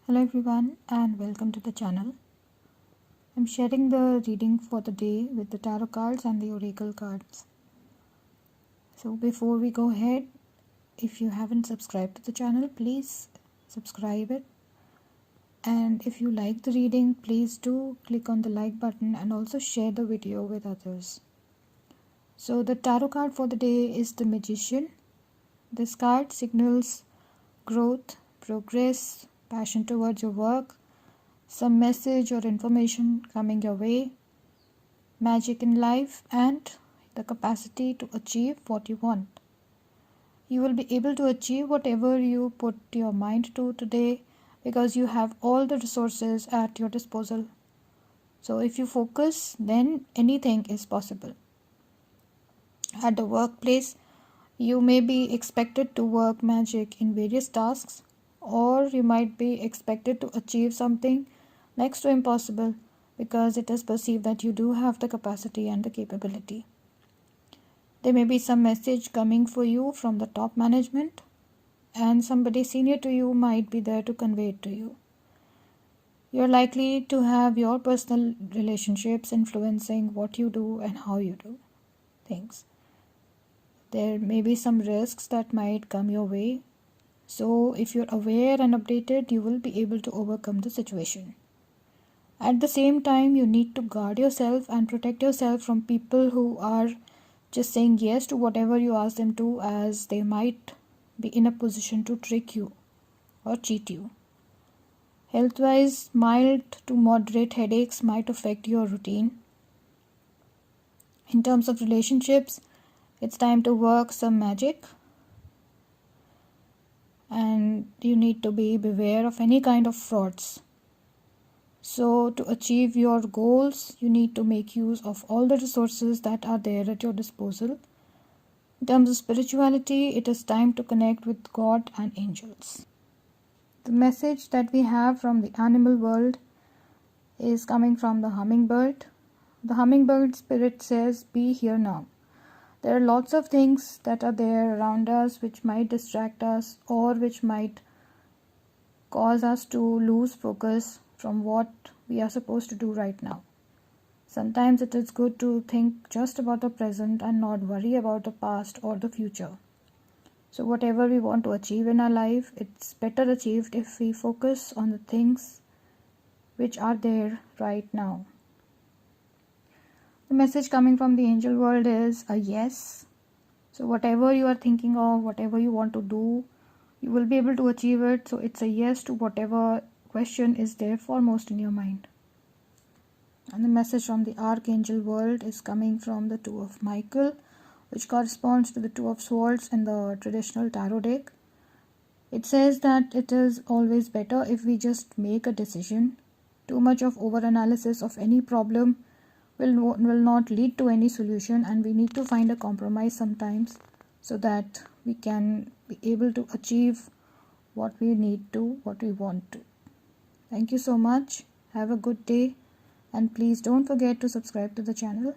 Hello everyone and welcome to the channel. I'm sharing the reading for the day with the tarot cards and the oracle cards. So before we go ahead, if you haven't subscribed to the channel, please subscribe it. And if you like the reading, please do click on the like button and also share the video with others. So the tarot card for the day is the Magician. This card signals growth, progress, passion towards your work, some message or information coming your way, magic in life, and the capacity to achieve what you want. You will be able to achieve whatever you put your mind to today because you have all the resources at your disposal. So if you focus, then anything is possible. At the workplace, you may be expected to work magic in various tasks, or you might be expected to achieve something next to impossible because it is perceived that you do have the capacity and the capability. There may be some message coming for you from the top management, and somebody senior to you might be there to convey it to you. You're likely to have your personal relationships influencing what you do and how you do things. There may be some risks that might come your way. So if you're aware and updated, you will be able to overcome the situation. At the same time, you need to guard yourself and protect yourself from people who are just saying yes to whatever you ask them to, as they might be in a position to trick you or cheat you. Health-wise, mild to moderate headaches might affect your routine. In terms of relationships, it's time to work some magic, and you need to be beware of any kind of frauds. So to achieve your goals, you need to make use of all the resources that are there at your disposal. In terms of spirituality, it is time to connect with God and angels. The message that we have from the animal world is coming from the hummingbird. The hummingbird spirit says, "Be here now." There are lots of things that are there around us which might distract us or which might cause us to lose focus from what we are supposed to do right now. Sometimes it is good to think just about the present and not worry about the past or the future. So whatever we want to achieve in our life, it's better achieved if we focus on the things which are there right now. The message coming from the angel world is a yes. So whatever you are thinking of, whatever you want to do, you will be able to achieve it. So it's a yes to whatever question is there foremost in your mind. And the message from the archangel world is coming from the Two of Michael, which corresponds to the Two of Swords in the traditional tarot deck. It says that it is always better if we just make a decision. Too much of overanalysis of any problem will not lead to any solution, and we need to find a compromise sometimes so that we can be able to achieve what we need to, what we want to. Thank you so much. Have a good day, and please don't forget to subscribe to the channel.